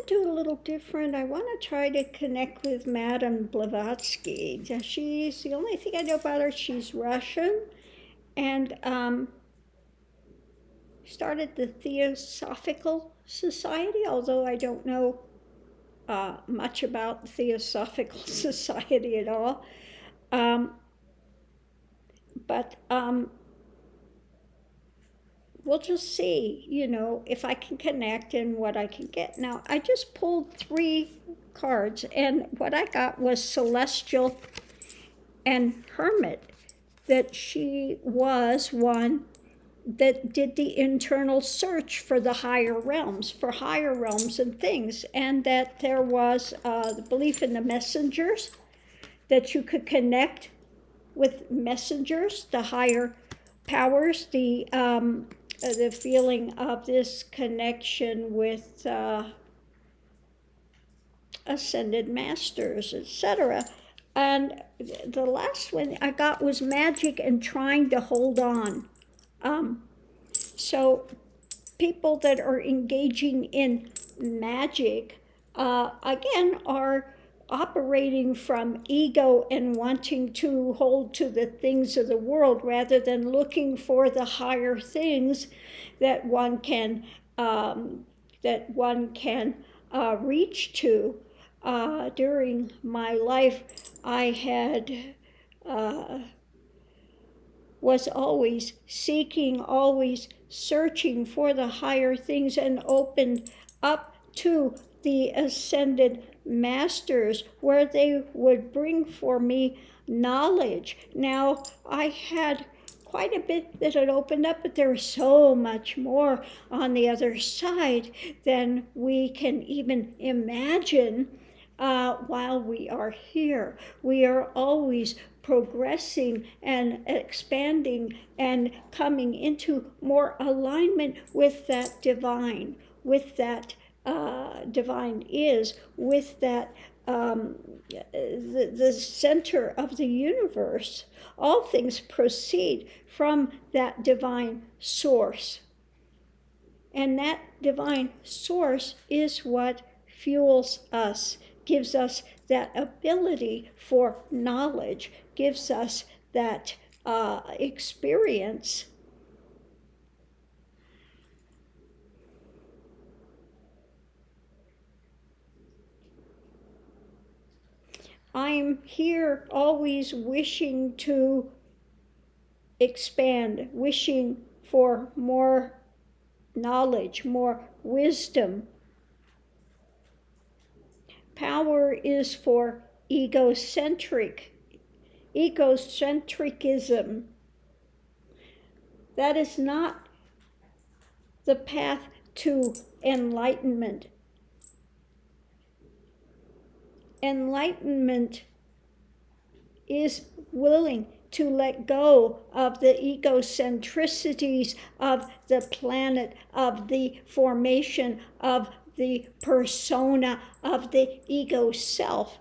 do a little different. I want to try to connect with Madame Blavatsky. She's the only thing I know about her. She's Russian, and started the Theosophical Society, although I don't know much about the Theosophical Society at all. But we'll just see, if I can connect and what I can get. Now, I just pulled 3 cards, and what I got was Celestial and Hermit, that she was one that did the internal search for the higher realms, and things, and that there was the belief in the messengers, that you could connect with messengers, the higher powers, the feeling of this connection with ascended masters, etc. And the last one I got was magic and trying to hold on. So people that are engaging in magic, again, are operating from ego and wanting to hold to the things of the world rather than looking for the higher things that one can reach to. During my life, I had was always seeking, always searching for the higher things, and opened up to the ascended masters where they would bring for me knowledge. Now, I had quite a bit that had opened up, but there was so much more on the other side than we can even imagine. While we are here, we are always progressing and expanding and coming into more alignment with that divine, with that divine is, with that the center of the universe. All things proceed from that divine source. And that divine source is what fuels us, gives us that ability for knowledge, gives us that experience. I'm here always wishing to expand, wishing for more knowledge, more wisdom. Power is for egocentricism. That is not the path to enlightenment. Enlightenment is willing to let go of the egocentricities of the planet, of the formation of the persona of the ego self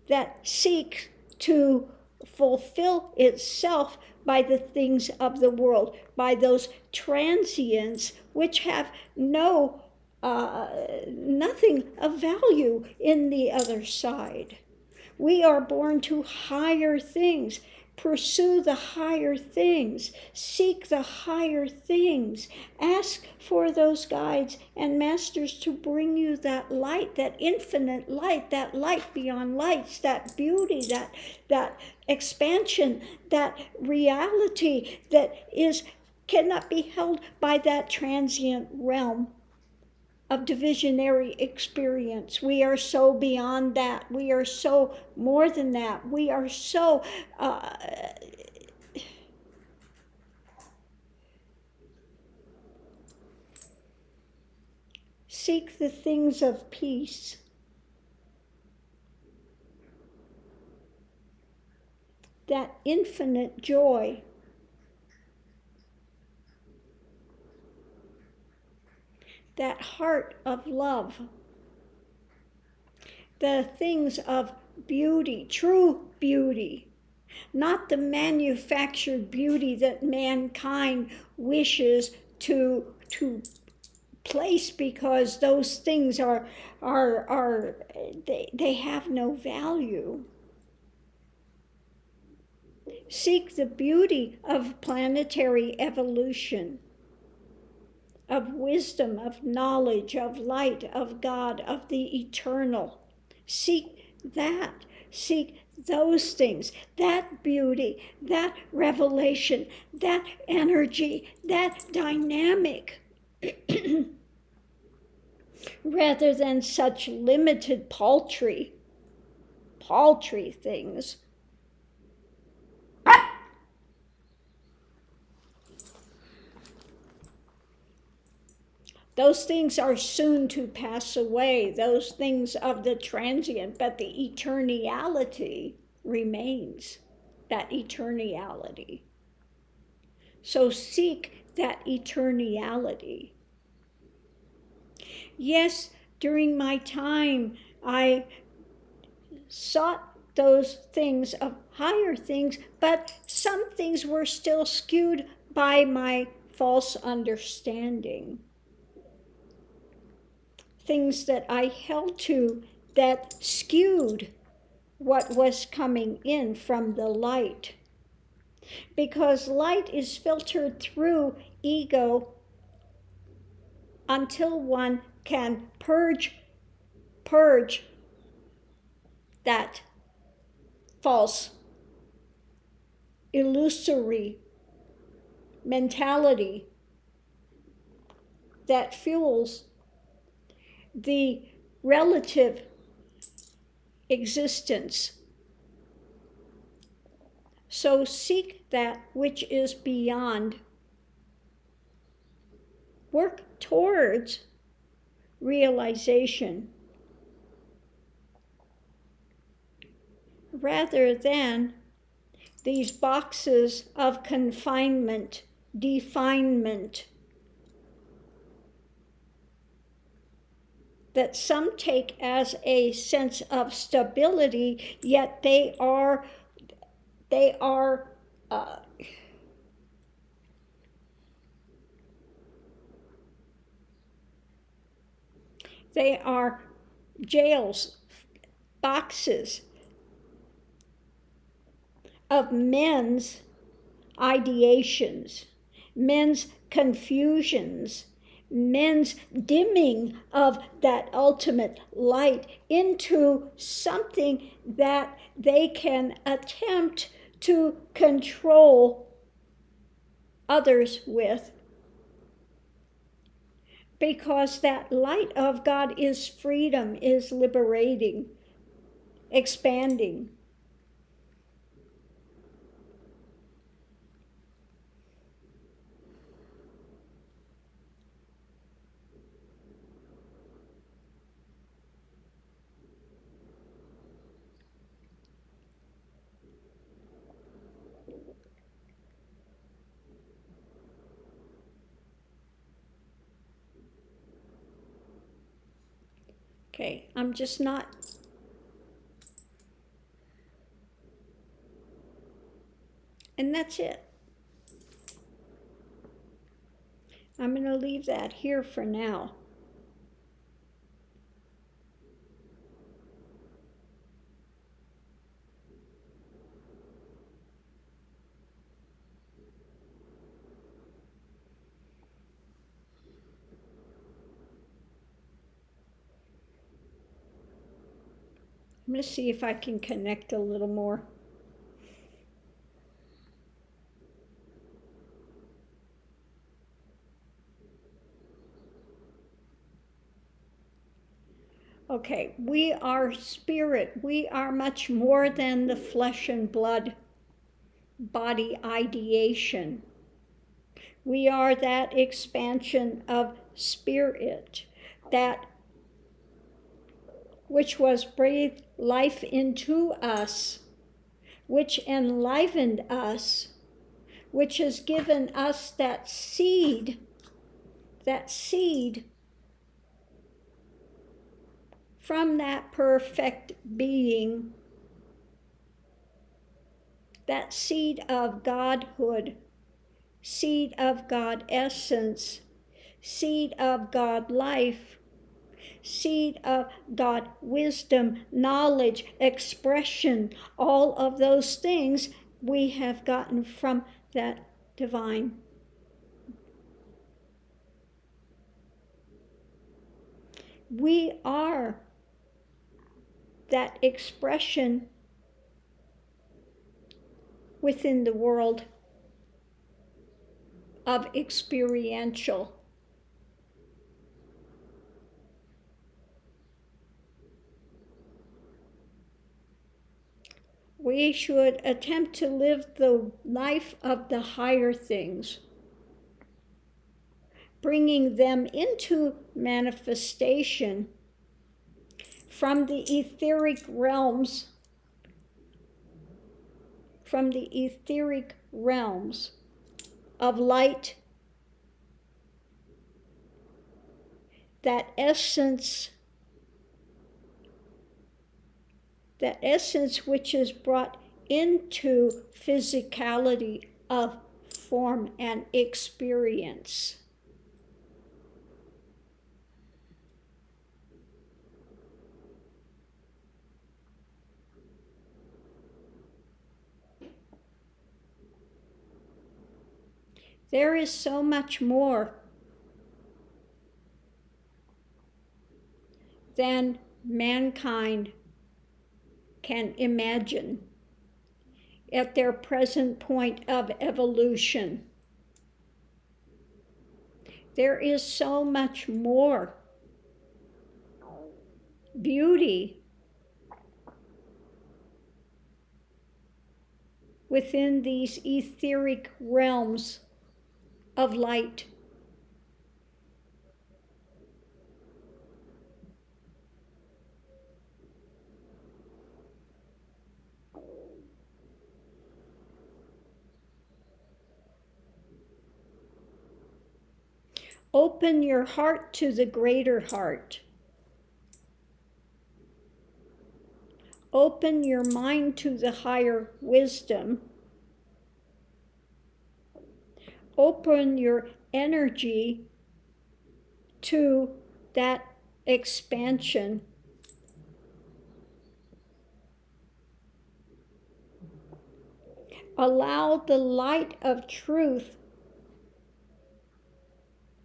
that seeks to fulfill itself by the things of the world, by those transients which have nothing of value in the other side. We are born to higher things. Pursue the higher things. Seek the higher things. Ask for those guides and masters to bring you that light, that infinite light, that light beyond lights, that beauty, that expansion, that reality that cannot be held by that transient realm of divisionary experience. We are so beyond that. We are so more than that. We are so seek the things of peace. That infinite joy. That heart of love, the things of beauty, true beauty, not the manufactured beauty that mankind wishes to place, because those things are they have no value. Seek the beauty of planetary evolution, of wisdom, of knowledge, of light, of God, of the eternal. Seek that. Seek those things, that beauty, that revelation, that energy, that dynamic, rather than such limited, paltry things. Those things are soon to pass away, those things of the transient, but the eternality remains, that eternality. So seek that eternality. Yes, during my time, I sought those things of higher things, but some things were still skewed by my false understanding. Things that I held to that skewed what was coming in from the light. Because light is filtered through ego until one can purge that false, illusory mentality that fuels the relative existence. So seek that which is beyond. Work towards realization rather than these boxes of confinement, definement, that some take as a sense of stability, yet they are jails, boxes of men's ideations, men's confusions, men's dimming of that ultimate light into something that they can attempt to control others with. Because that light of God is freedom, is liberating, expanding. Okay, I'm just not. And that's it. I'm going to leave that here for now. I'm going to see if I can connect a little more. Okay, we are spirit. We are much more than the flesh and blood body ideation. We are that expansion of spirit, that which was breathed life into us, which enlivened us, which has given us that seed from that perfect being, that seed of Godhood, seed of God essence, seed of God life, seed of God wisdom, knowledge, expression, all of those things we have gotten from that divine. We are that expression within the world of experiential. We should attempt to live the life of the higher things, bringing them into manifestation from the etheric realms, of light, that essence which is brought into physicality of form and experience. There is so much more than mankind can imagine at their present point of evolution. There is so much more beauty within these etheric realms of light. Open your heart to the greater heart. Open your mind to the higher wisdom. Open your energy to that expansion. Allow the light of truth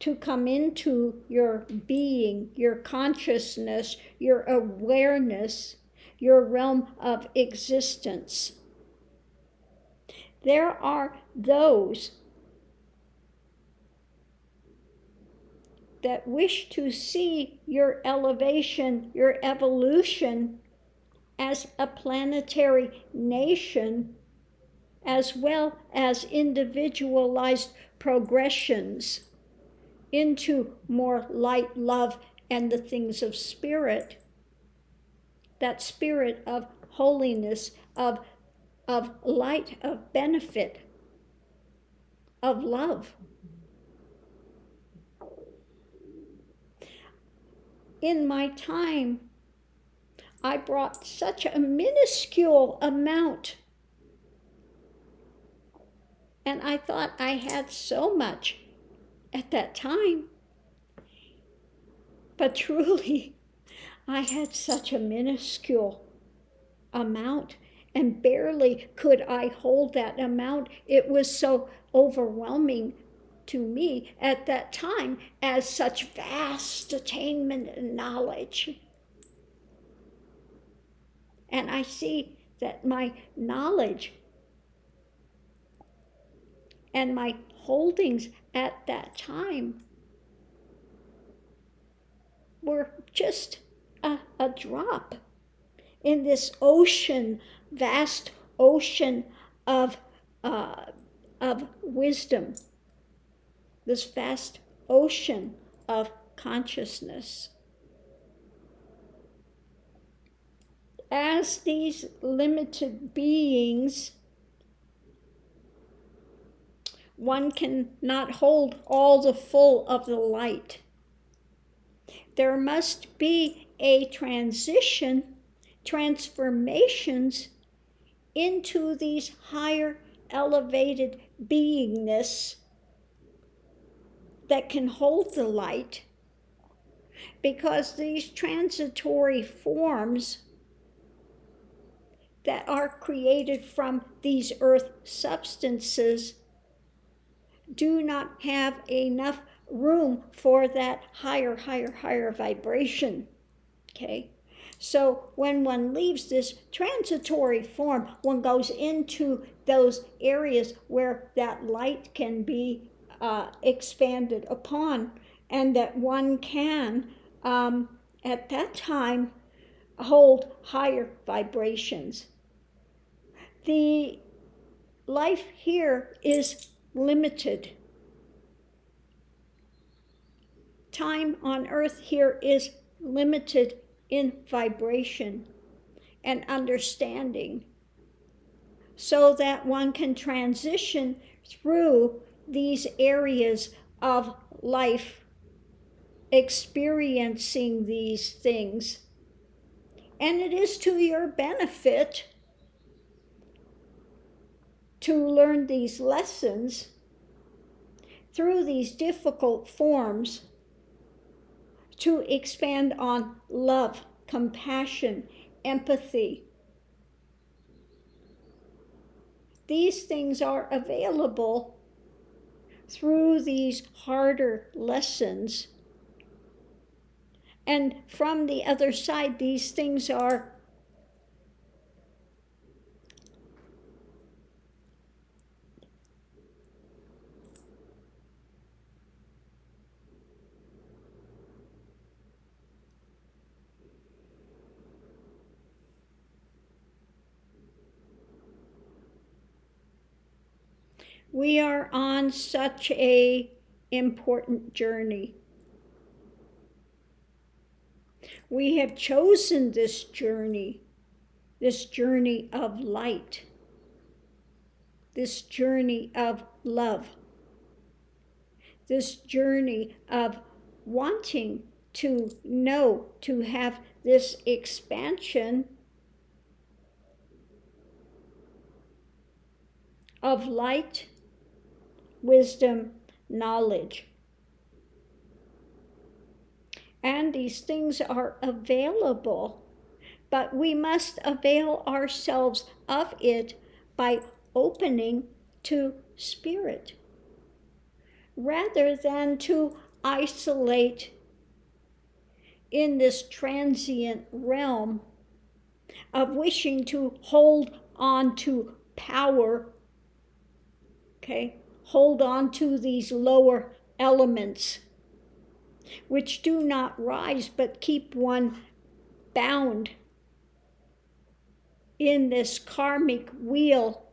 to come into your being, your consciousness, your awareness, your realm of existence. There are those that wish to see your elevation, your evolution as a planetary nation, as well as individualized progressions into more light, love, and the things of spirit. That spirit of holiness, of light, of benefit, of love. In my time, I brought such a minuscule amount, and I thought I had so much at that time. But truly, I had such a minuscule amount, and barely could I hold that amount. It was so overwhelming to me at that time as such vast attainment and knowledge. And I see that my knowledge and my holdings at that time were just a drop in this ocean, vast ocean of wisdom, this vast ocean of consciousness. As these limited beings, one cannot hold all the full of the light. There must be a transformations into these higher elevated beingness that can hold the light, because these transitory forms that are created from these earth substances do not have enough room for that higher vibration. Okay? So when one leaves this transitory form, one goes into those areas where that light can be expanded upon, and that one can, at that time, hold higher vibrations. The life here is limited. Time on earth here is limited in vibration and understanding, so that one can transition through these areas of life, experiencing these things. And it is to your benefit to learn these lessons through these difficult forms, to expand on love, compassion, empathy. These things are available through these harder lessons. And from the other side, these things are we are on such a important journey. We have chosen this journey of light, this journey of love, this journey of wanting to know, to have this expansion of light, wisdom, knowledge. And these things are available, but we must avail ourselves of it by opening to spirit, rather than to isolate in this transient realm of wishing to hold on to power, okay? Hold on to these lower elements, which do not rise but keep one bound in this karmic wheel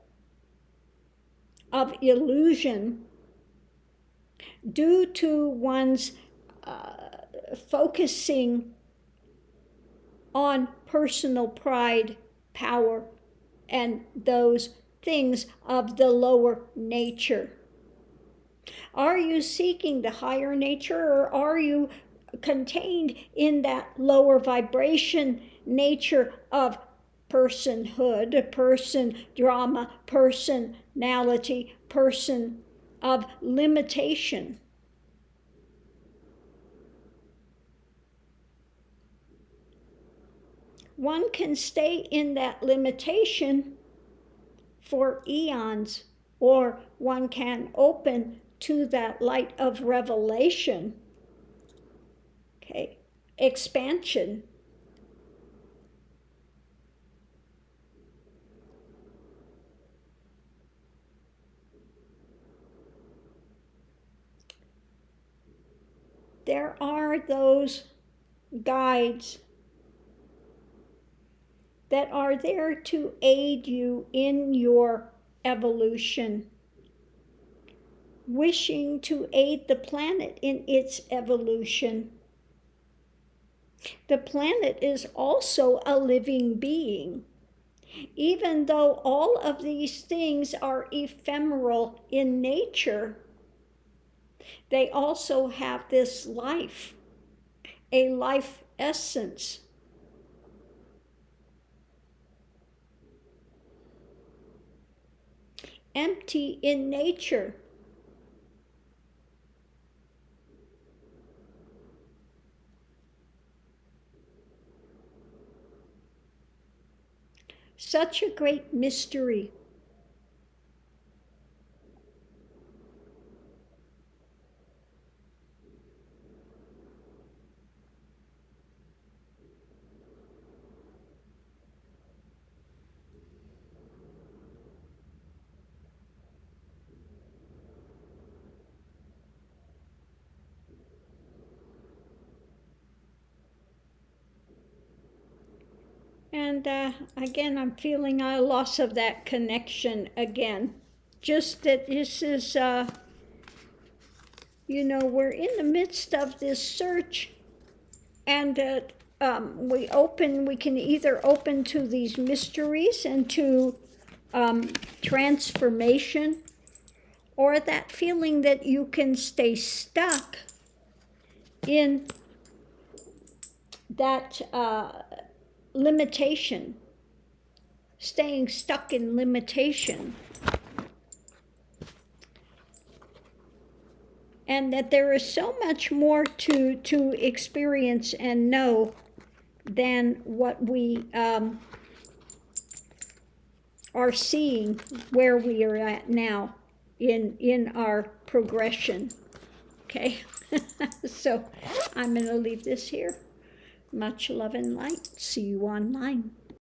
of illusion, due to one's focusing on personal pride, power, and those things of the lower nature. Are you seeking the higher nature, or are you contained in that lower vibration nature of personhood, person drama, personality, person of limitation? One can stay in that limitation for eons, or one can open to that light of revelation, okay, expansion. There are those guides that are there to aid you in your evolution, wishing to aid the planet in its evolution. The planet is also a living being. Even though all of these things are ephemeral in nature, they also have this life, a life essence. Empty in nature. such a great mystery. And again, I'm feeling a loss of that connection again. Just that this is, you know, we're in the midst of this search, and we can either open to these mysteries and to transformation, or that feeling that you can stay stuck in that limitation, staying stuck in limitation. And that there is so much more to experience and know than what we are seeing where we are at now in our progression. Okay, so I'm going to leave this here. Much love and light. See you online.